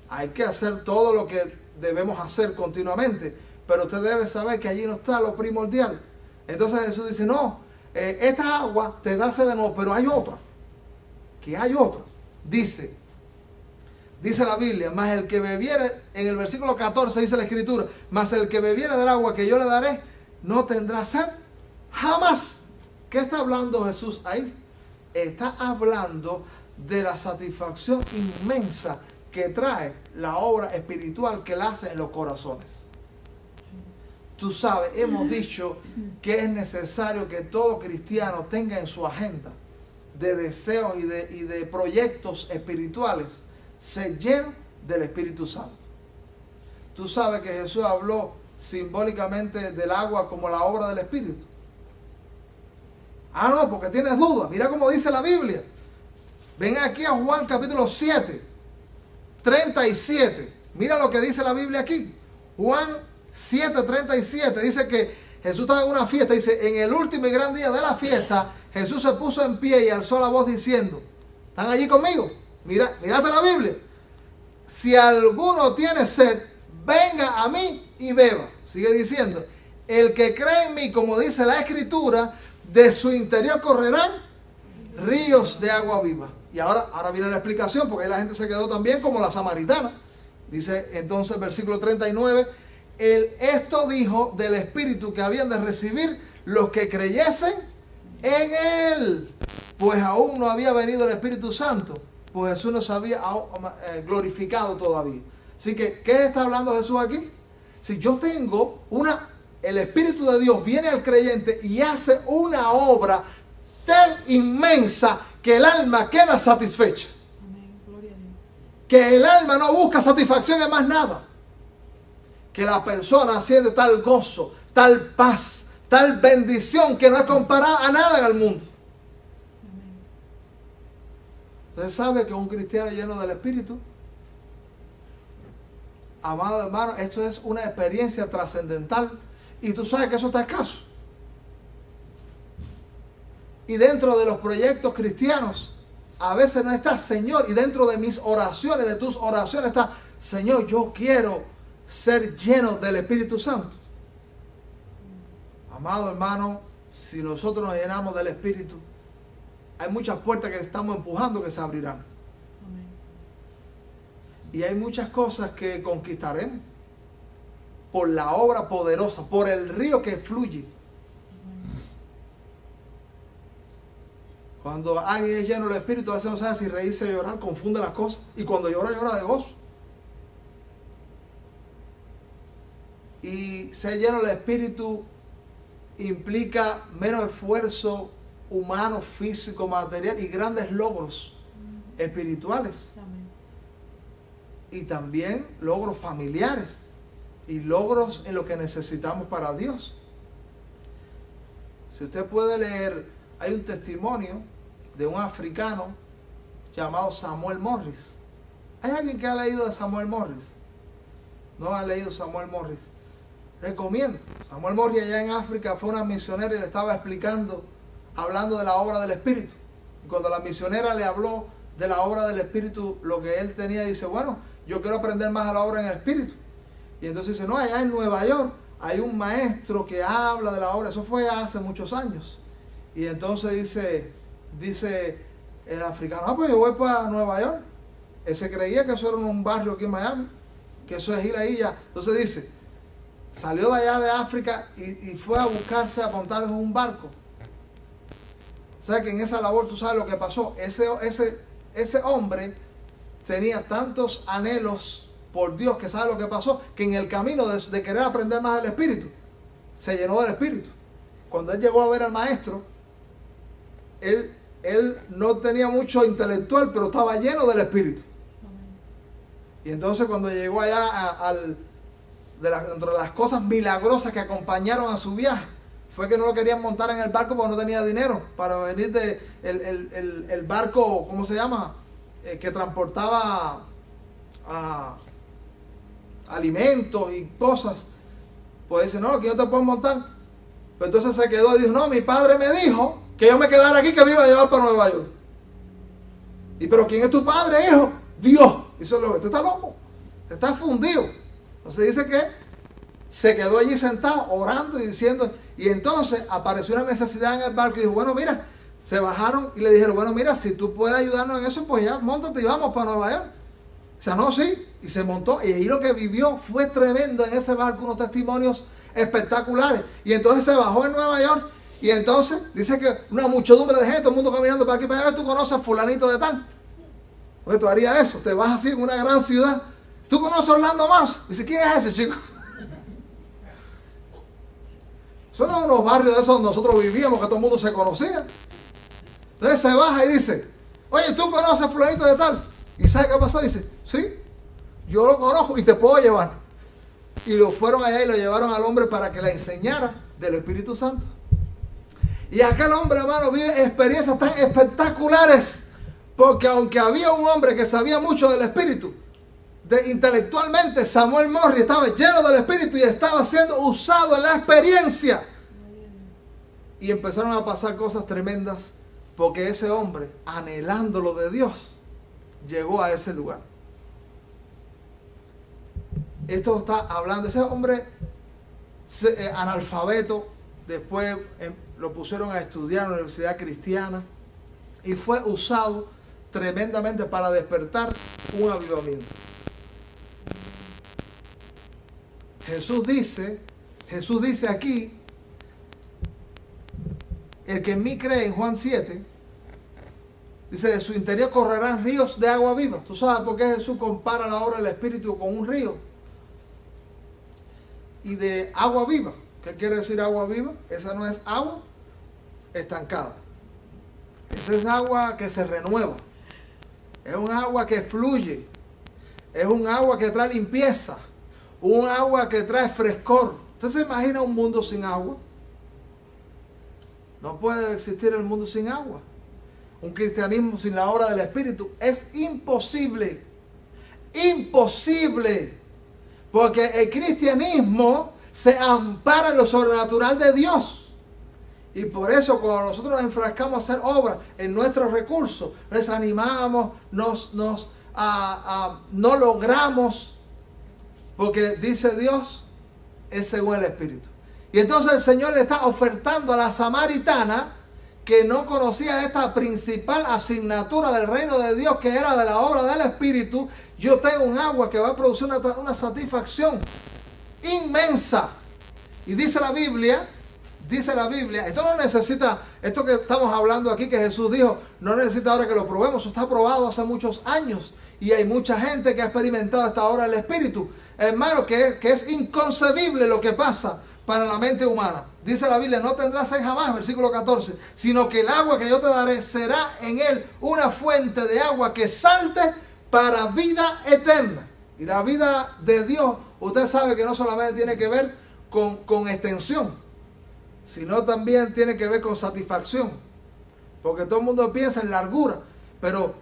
Hay que hacer todo lo que debemos hacer continuamente. Pero usted debe saber que allí no está lo primordial. Entonces Jesús dice, no, esta agua te da sed de nuevo, pero hay otra. Que hay otra. Dice la Biblia, más el que bebiere, en el versículo 14 dice la Escritura, más el que bebiere del agua que yo le daré, no tendrá sed jamás. ¿Qué está hablando Jesús ahí? Está hablando de la satisfacción inmensa que trae la obra espiritual que él hace en los corazones. Tú sabes, hemos dicho que es necesario que todo cristiano tenga en su agenda de deseos y de proyectos espirituales ser lleno del Espíritu Santo. Tú sabes que Jesús habló simbólicamente del agua como la obra del Espíritu. Ah, no, porque tienes dudas. Mira cómo dice la Biblia. Ven aquí a Juan capítulo 7, 37. Mira lo que dice la Biblia aquí. Juan 7, 37. Dice que Jesús estaba en una fiesta. Dice, en el último y gran día de la fiesta, Jesús se puso en pie y alzó la voz diciendo, ¿están allí conmigo? Mírate la Biblia. Si alguno tiene sed, venga a mí y beba. Sigue diciendo, el que cree en mí, como dice la Escritura, de su interior correrán ríos de agua viva. Y ahora viene la explicación, porque ahí la gente se quedó también como la samaritana. Dice entonces versículo 39, esto dijo del Espíritu que habían de recibir los que creyesen en él, pues aún no había venido el Espíritu Santo, pues Jesús no se había glorificado todavía. Así que, ¿qué está hablando Jesús aquí? Si yo tengo el Espíritu de Dios viene al creyente y hace una obra tan inmensa que el alma queda satisfecha. Amén. Gloria a Dios. Que el alma no busca satisfacción en más nada. Que la persona siente tal gozo, tal paz, tal bendición que no es comparada a nada en el mundo. Amén. Usted sabe que un cristiano lleno del Espíritu, amado hermano, esto es una experiencia trascendental y tú sabes que eso está escaso. Y dentro de los proyectos cristianos, a veces no está, Señor, y dentro de mis oraciones, de tus oraciones está, Señor, yo quiero ser lleno del Espíritu Santo. Amado hermano, si nosotros nos llenamos del Espíritu, hay muchas puertas que estamos empujando que se abrirán. Amén. Y hay muchas cosas que conquistaremos por la obra poderosa, por el río que fluye. Cuando alguien es lleno del Espíritu, a veces no sabe si reírse o llorar, confunde las cosas. Y cuando llora, llora de gozo. Y ser lleno del Espíritu implica menos esfuerzo humano, físico, material y grandes logros espirituales. Amén. Y también logros familiares y logros en lo que necesitamos para Dios. Si usted puede leer, hay un testimonio de un africano llamado Samuel Morris. ¿Hay alguien que ha leído de Samuel Morris? ¿No ha leído Samuel Morris? Recomiendo. Samuel Morris allá en África fue una misionera y le estaba explicando, hablando de la obra del Espíritu. Y cuando la misionera le habló de la obra del Espíritu, lo que él tenía, dice, bueno, yo quiero aprender más de la obra en el Espíritu. Y entonces dice, no, allá en Nueva York hay un maestro que habla de la obra. Eso fue hace muchos años. Y entonces dice el africano, pues yo voy para Nueva York. Él se creía que eso era un barrio aquí en Miami, que eso es ir ahí ya. Entonces dice, salió de allá de África y fue a buscarse, a montarse en un barco. O sea que en esa labor tú sabes lo que pasó. Ese hombre tenía tantos anhelos por Dios, que sabe lo que pasó, que en el camino de querer aprender más del Espíritu, se llenó del Espíritu. Cuando él llegó a ver al maestro, él no tenía mucho intelectual, pero estaba lleno del Espíritu. Y entonces cuando llegó allá dentro de las cosas milagrosas que acompañaron a su viaje, fue que no lo querían montar en el barco porque no tenía dinero para venir el barco, ¿cómo se llama? Que transportaba alimentos y cosas. Pues dice, no, aquí no te puedes montar. Pero entonces se quedó y dijo, no, mi padre me dijo que yo me quedara aquí, que me iba a llevar para Nueva York. ¿Y pero quién es tu padre, hijo? Dios. Dice, este está loco, está fundido. Entonces dice que se quedó allí sentado orando y diciendo, y entonces apareció una necesidad en el barco y dijo, bueno, mira, se bajaron y le dijeron, bueno, mira, si tú puedes ayudarnos en eso, pues ya, móntate y vamos para Nueva York. O sea, no, sí, y se montó, y ahí lo que vivió fue tremendo en ese barco, unos testimonios espectaculares. Y entonces se bajó en Nueva York, y entonces dice que una muchedumbre de gente, todo el mundo caminando para aquí para allá, tú conoces a fulanito de tal. Oye, tú harías eso, te vas así en una gran ciudad. ¿Tú conoces a Orlando Más? Dice, ¿quién es ese chico? Son unos barrios de esos donde nosotros vivíamos, que todo el mundo se conocía. Entonces se baja y dice, oye, ¿tú conoces a fulanito de tal? ¿Y sabe qué pasó? Dice, sí, yo lo conozco y te puedo llevar. Y lo fueron allá y lo llevaron al hombre para que le enseñara del Espíritu Santo. Y aquel hombre, hermano, vive experiencias tan espectaculares, porque aunque había un hombre que sabía mucho del Espíritu, intelectualmente Samuel Morris estaba lleno del Espíritu y estaba siendo usado en la experiencia. Y empezaron a pasar cosas tremendas, porque ese hombre, anhelando lo de Dios, llegó a ese lugar. Esto está hablando, ese hombre analfabeto, después lo pusieron a estudiar en la Universidad Cristiana y fue usado tremendamente para despertar un avivamiento. Jesús dice aquí, el que en mí cree, en Juan 7, dice, de su interior correrán ríos de agua viva. ¿Tú sabes por qué Jesús compara la obra del Espíritu con un río? Y de agua viva. ¿Qué quiere decir agua viva? Esa no es agua estancada. Esa es agua que se renueva. Es un agua que fluye. Es un agua que trae limpieza. Un agua que trae frescor. ¿Usted se imagina un mundo sin agua? No puede existir el mundo sin agua. Un cristianismo sin la obra del Espíritu es imposible. Imposible. Porque el cristianismo se ampara en lo sobrenatural de Dios. Y por eso cuando nosotros nos enfrascamos a hacer obras en nuestros recursos, nos desanimamos, no logramos, porque dice Dios, es según el Espíritu. Y entonces el Señor le está ofertando a la samaritana, que no conocía esta principal asignatura del reino de Dios, que era de la obra del Espíritu. Yo tengo un agua que va a producir una satisfacción inmensa. Y dice la Biblia, esto no necesita, esto que estamos hablando aquí, que Jesús dijo, no necesita ahora que lo probemos, eso está probado hace muchos años. Y hay mucha gente que ha experimentado esta obra del Espíritu. Hermano, que es inconcebible lo que pasa para la mente humana. Dice la Biblia, no tendrás sed jamás, versículo 14, sino que el agua que yo te daré será en él una fuente de agua que salte para vida eterna. Y la vida de Dios, usted sabe que no solamente tiene que ver con extensión, sino también tiene que ver con satisfacción. Porque todo el mundo piensa en largura, pero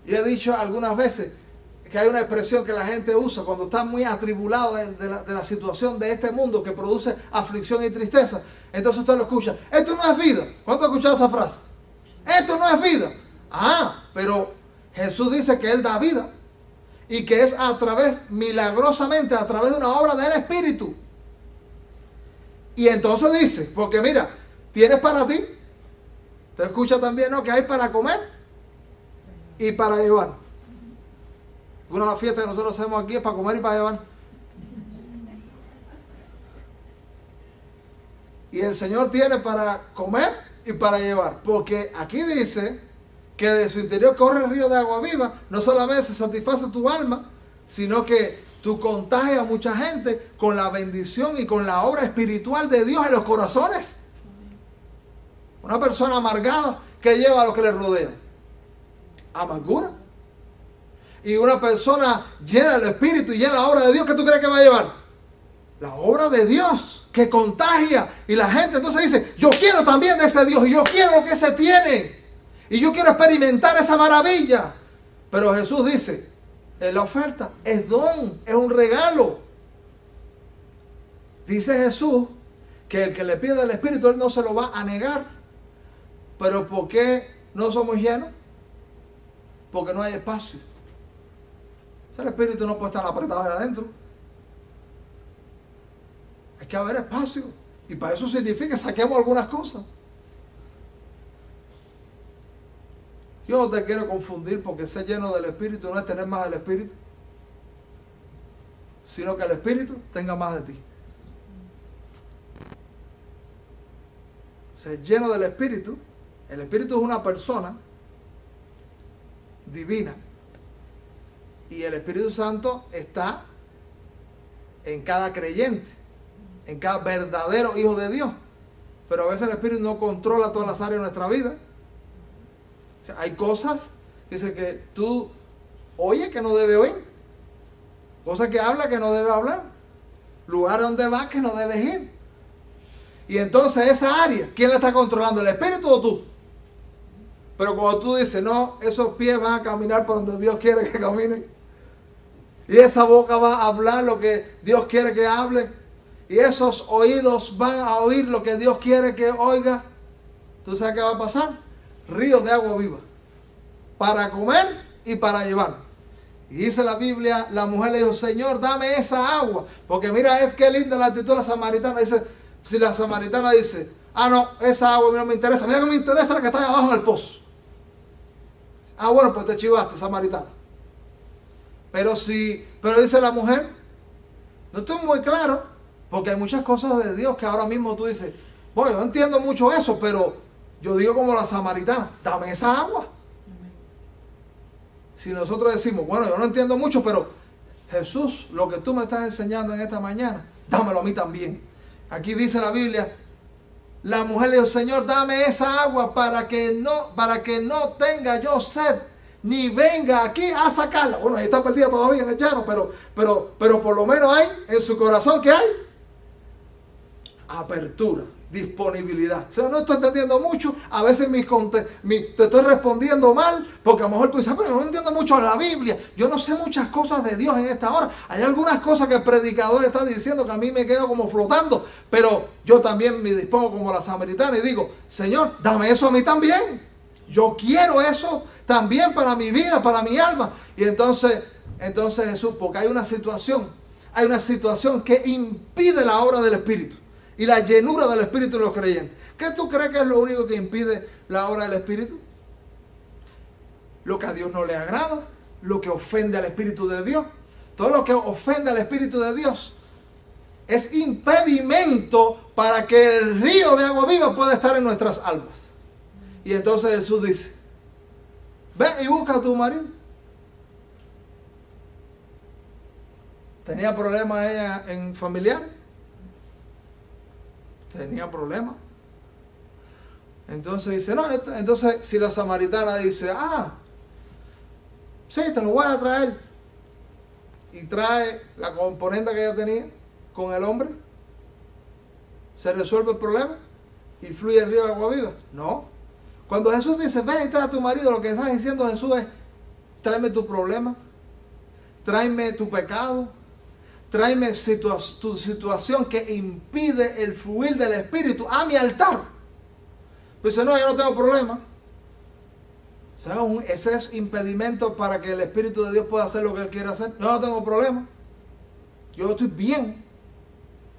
yo he dicho algunas veces que hay una expresión que la gente usa cuando está muy atribulado de la situación de este mundo que produce aflicción y tristeza. Entonces usted lo escucha, esto no es vida. ¿Cuánto ha escuchado esa frase? Esto no es vida. Ah, pero Jesús dice que Él da vida. y que es milagrosamente, a través de una obra del Espíritu. Y entonces dice, porque mira, tienes para ti, te escucha también, ¿no? Que hay para comer y para llevar. Una de las fiestas que nosotros hacemos aquí es para comer y para llevar. Y el Señor tiene para comer y para llevar. Porque aquí dice que de su interior corre el río de agua viva. No solamente se satisface tu alma, sino que tú contagias a mucha gente con la bendición y con la obra espiritual de Dios en los corazones. Una persona amargada que lleva a los que le rodean amargura. Y una persona llena del Espíritu y llena de la obra de Dios, ¿qué tú crees que va a llevar? La obra de Dios que contagia. Y la gente entonces dice, yo quiero también de ese Dios y yo quiero lo que ese tiene. Y yo quiero experimentar esa maravilla. Pero Jesús dice, es la oferta, es don, es un regalo. Dice Jesús que el que le pide el Espíritu, Él no se lo va a negar. Pero ¿por qué no somos llenos? Porque no hay espacio. El Espíritu no puede estar apretado ahí adentro. Hay que haber espacio. Y para eso significa que saquemos algunas cosas. Yo no te quiero confundir, porque ser lleno del Espíritu no es tener más del Espíritu, sino que el Espíritu tenga más de ti. Ser lleno del Espíritu, el Espíritu es una persona divina. Y el Espíritu Santo está en cada creyente, en cada verdadero hijo de Dios. Pero a veces el Espíritu no controla todas las áreas de nuestra vida. O sea, hay cosas que tú oyes que no debes oír. Cosas que habla que no debes hablar. Lugares donde vas que no debes ir. Y entonces esa área, ¿quién la está controlando? ¿El Espíritu o tú? Pero cuando tú dices, no, esos pies van a caminar por donde Dios quiere que caminen. Y esa boca va a hablar lo que Dios quiere que hable. Y esos oídos van a oír lo que Dios quiere que oiga. ¿Tú sabes qué va a pasar? Ríos de agua viva. Para comer y para llevar. Y dice la Biblia, la mujer le dijo, Señor, dame esa agua. Porque mira, es que linda la actitud de la samaritana. Dice, si la samaritana dice, ah, no, esa agua no me interesa. Mira que me interesa la que está ahí abajo en el pozo. Ah, bueno, pues te chivaste, samaritana. Pero dice la mujer, no estoy muy claro, porque hay muchas cosas de Dios que ahora mismo tú dices, bueno, yo entiendo mucho eso, pero yo digo como la samaritana, dame esa agua. Si nosotros decimos, bueno, yo no entiendo mucho, pero Jesús, lo que tú me estás enseñando en esta mañana, dámelo a mí también. Aquí dice la Biblia, la mujer le dijo, Señor, dame esa agua para que no tenga yo sed, ni venga aquí a sacarla. Bueno, ahí está perdida todavía en el llano, pero por lo menos hay en su corazón, ¿qué hay? Apertura, disponibilidad. O sea, no estoy entendiendo mucho, a veces te estoy respondiendo mal, porque a lo mejor tú dices, pero yo no entiendo mucho de la Biblia, yo no sé muchas cosas de Dios en esta hora. Hay algunas cosas que el predicador está diciendo que a mí me quedo como flotando, pero yo también me dispongo como la samaritana y digo, Señor, dame eso a mí también. Yo quiero eso también para mi vida, para mi alma. Y entonces Jesús, porque hay una situación que impide la obra del Espíritu y la llenura del Espíritu en los creyentes. ¿Qué tú crees que es lo único que impide la obra del Espíritu? Lo que a Dios no le agrada, lo que ofende al Espíritu de Dios. Todo lo que ofende al Espíritu de Dios es impedimento para que el río de agua viva pueda estar en nuestras almas. Y entonces Jesús dice, ve y busca a tu marido. ¿Tenía problemas ella en familiares? Tenía problemas. Entonces dice, no, entonces si la samaritana dice, sí, te lo voy a traer. Y trae la componente que ella tenía con el hombre, ¿se resuelve el problema? ¿Y fluye el río de agua viva? No. Cuando Jesús dice, ven y trae a tu marido, lo que está diciendo Jesús es, tráeme tu problema, tráeme tu pecado, tráeme tu situación que impide el fluir del Espíritu a mi altar. Pues dice, no, yo no tengo problema. O sea, ese es impedimento para que el Espíritu de Dios pueda hacer lo que Él quiere hacer. Yo no tengo problema. Yo estoy bien.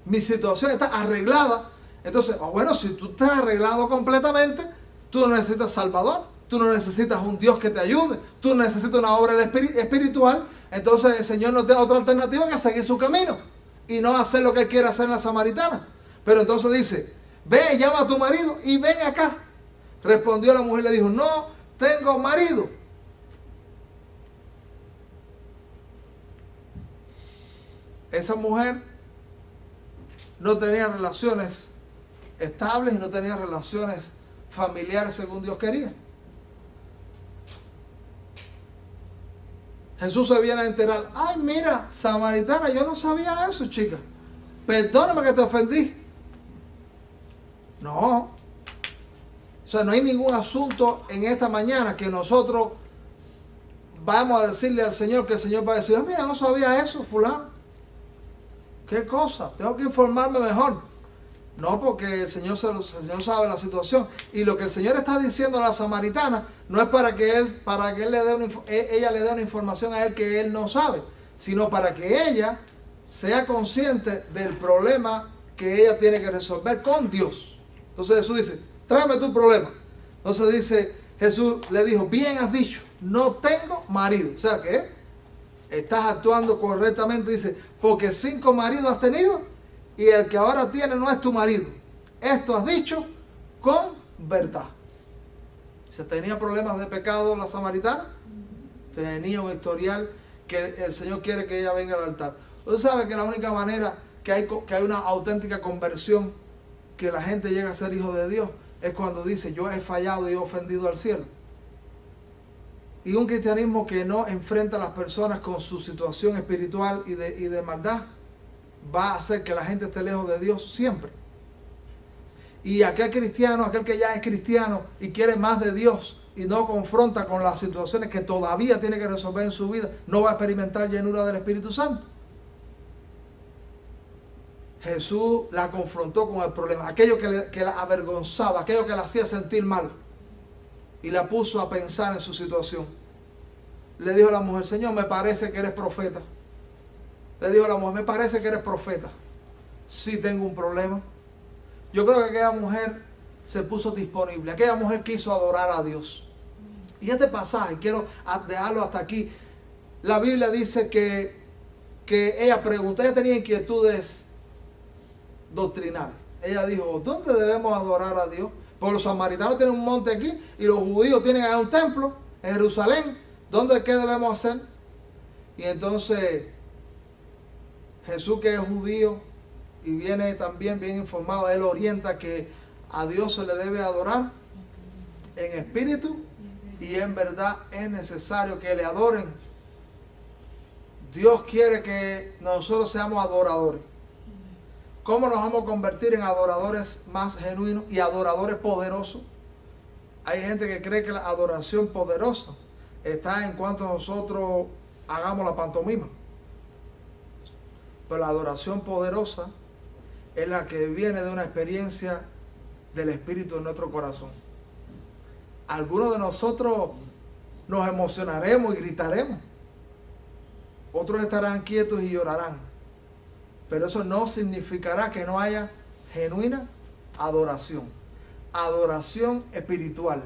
Mi situación está arreglada. Entonces, bueno, si tú estás arreglado completamente, tú no necesitas Salvador. Tú no necesitas un Dios que te ayude. Tú necesitas una obra espiritual. Entonces el Señor no te da otra alternativa que seguir su camino. Y no hacer lo que Él quiere hacer en la samaritana. Pero entonces dice, ve, llama a tu marido y ven acá. Respondió la mujer y le dijo, no tengo marido. Esa mujer no tenía relaciones estables y no tenía relaciones familiares según Dios quería. Jesús se viene a enterar, ay mira, samaritana, yo no sabía eso, chica. Perdóname que te ofendí. No. O sea, no hay ningún asunto en esta mañana que nosotros vamos a decirle al Señor, que el Señor va a decir, mira, no sabía eso, fulano. ¿Qué cosa? Tengo que informarme mejor. No, porque el Señor sabe la situación. Y lo que el Señor está diciendo a la samaritana no es para que ella le dé una información a él que él no sabe, sino para que ella sea consciente del problema que ella tiene que resolver con Dios. Entonces Jesús dice, tráeme tu problema. Entonces dice, Jesús le dijo, bien has dicho, no tengo marido. O sea que estás actuando correctamente. Dice, porque 5 maridos has tenido y el que ahora tiene no es tu marido. Esto has dicho con verdad. ¿Se tenía problemas de pecado la samaritana? Tenía un historial que el Señor quiere que ella venga al altar. Usted sabe que la única manera que hay una auténtica conversión, que la gente llega a ser hijo de Dios, es cuando dice, yo he fallado y he ofendido al cielo. Y un cristianismo que no enfrenta a las personas con su situación espiritual y de maldad, va a hacer que la gente esté lejos de Dios siempre. Y aquel cristiano, aquel que ya es cristiano y quiere más de Dios y no confronta con las situaciones que todavía tiene que resolver en su vida, no va a experimentar llenura del Espíritu Santo. Jesús la confrontó con el problema, aquello que la avergonzaba, aquello que la hacía sentir mal, y la puso a pensar en su situación. Le dijo a la mujer, Señor, me parece que eres profeta. Le dijo a la mujer, me parece que eres profeta. Sí tengo un problema. Yo creo que aquella mujer se puso disponible. Aquella mujer quiso adorar a Dios. Y este pasaje, quiero dejarlo hasta aquí. La Biblia dice que ella preguntó, ella tenía inquietudes doctrinales. Ella dijo, ¿dónde debemos adorar a Dios? Porque los samaritanos tienen un monte aquí y los judíos tienen allá un templo en Jerusalén. ¿Qué debemos hacer? Y entonces Jesús, que es judío y viene también bien informado, él orienta que a Dios se le debe adorar en espíritu y en verdad. Es necesario que le adoren. Dios quiere que nosotros seamos adoradores. ¿Cómo nos vamos a convertir en adoradores más genuinos y adoradores poderosos? Hay gente que cree que la adoración poderosa está en cuanto nosotros hagamos la pantomima. Pero la adoración poderosa es la que viene de una experiencia del Espíritu en nuestro corazón. Algunos de nosotros nos emocionaremos y gritaremos. Otros estarán quietos y llorarán. Pero eso no significará que no haya genuina adoración. Adoración espiritual.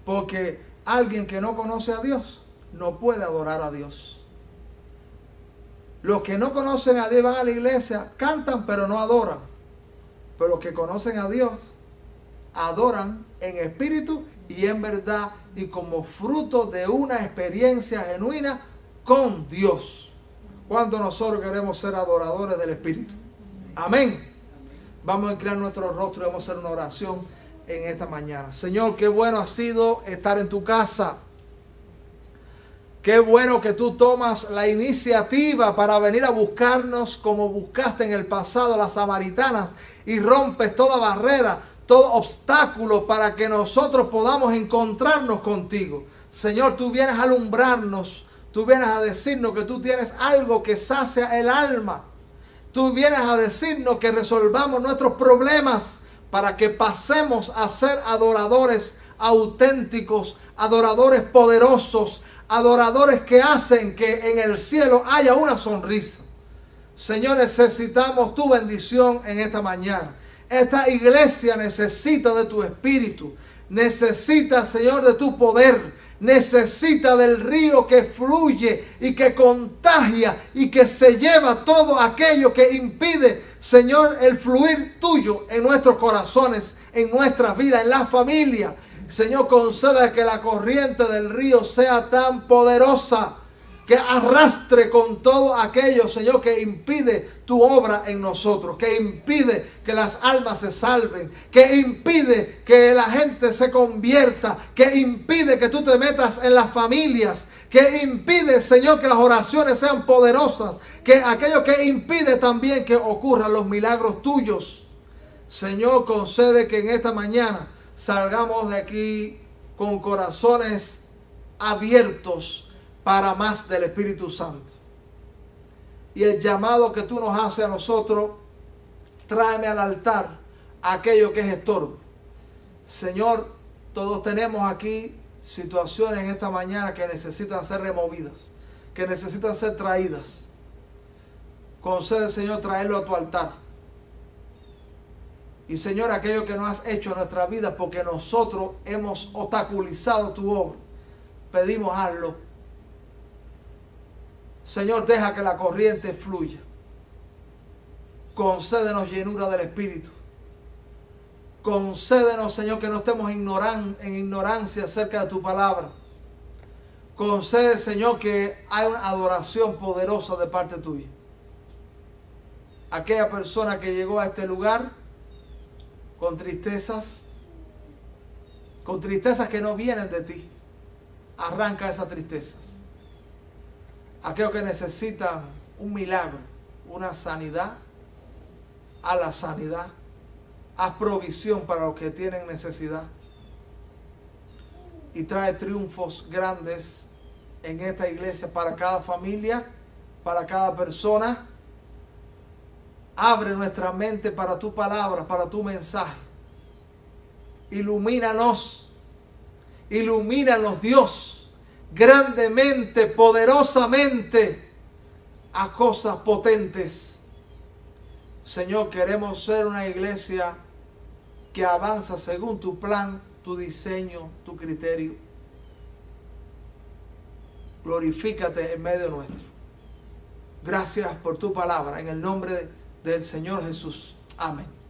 Porque alguien que no conoce a Dios no puede adorar a Dios. Los que no conocen a Dios van a la iglesia, cantan pero no adoran. Pero los que conocen a Dios adoran en espíritu y en verdad, y como fruto de una experiencia genuina con Dios. ¿Cuánto nosotros queremos ser adoradores del Espíritu? Amén. Vamos a inclinar nuestro rostro y vamos a hacer una oración en esta mañana. Señor, qué bueno ha sido estar en tu casa. Qué bueno que tú tomas la iniciativa para venir a buscarnos como buscaste en el pasado a las samaritanas y rompes toda barrera, todo obstáculo para que nosotros podamos encontrarnos contigo. Señor, tú vienes a alumbrarnos, tú vienes a decirnos que tú tienes algo que sacia el alma. Tú vienes a decirnos que resolvamos nuestros problemas para que pasemos a ser adoradores auténticos, adoradores poderosos, adoradores que hacen que en el cielo haya una sonrisa. Señor, necesitamos tu bendición en esta mañana. Esta iglesia necesita de tu espíritu. Necesita, Señor, de tu poder. Necesita del río que fluye y que contagia y que se lleva todo aquello que impide, Señor, el fluir tuyo en nuestros corazones, en nuestras vidas, en la familia. Señor, conceda que la corriente del río sea tan poderosa que arrastre con todo aquello, Señor, que impide tu obra en nosotros, que impide que las almas se salven, que impide que la gente se convierta, que impide que tú te metas en las familias, que impide, Señor, que las oraciones sean poderosas, que aquello que impide también que ocurran los milagros tuyos. Señor, concede que en esta mañana salgamos de aquí con corazones abiertos para más del Espíritu Santo. Y el llamado que tú nos haces a nosotros, tráeme al altar aquello que es estorbo. Señor, todos tenemos aquí situaciones en esta mañana que necesitan ser removidas, que necesitan ser traídas. Concede, Señor, traerlo a tu altar. Y Señor, aquello que no has hecho en nuestra vida porque nosotros hemos obstaculizado tu obra, pedimos hazlo. Señor, deja que la corriente fluya. Concédenos llenura del Espíritu. Concédenos, Señor, que no estemos en ignorancia acerca de tu palabra. Concede, Señor, que haya una adoración poderosa de parte tuya. Aquella persona que llegó a este lugar con tristezas que no vienen de ti, arranca esas tristezas. Aquellos que necesitan un milagro, una sanidad, a la sanidad. Haz provisión para los que tienen necesidad. Y trae triunfos grandes en esta iglesia para cada familia, para cada persona. Abre nuestra mente para tu palabra, para tu mensaje. Ilumínanos. Ilumínanos, Dios, grandemente, poderosamente, a cosas potentes. Señor, queremos ser una iglesia que avanza según tu plan, tu diseño, tu criterio. Glorifícate en medio nuestro. Gracias por tu palabra, en el nombre del Señor Jesús. Amén.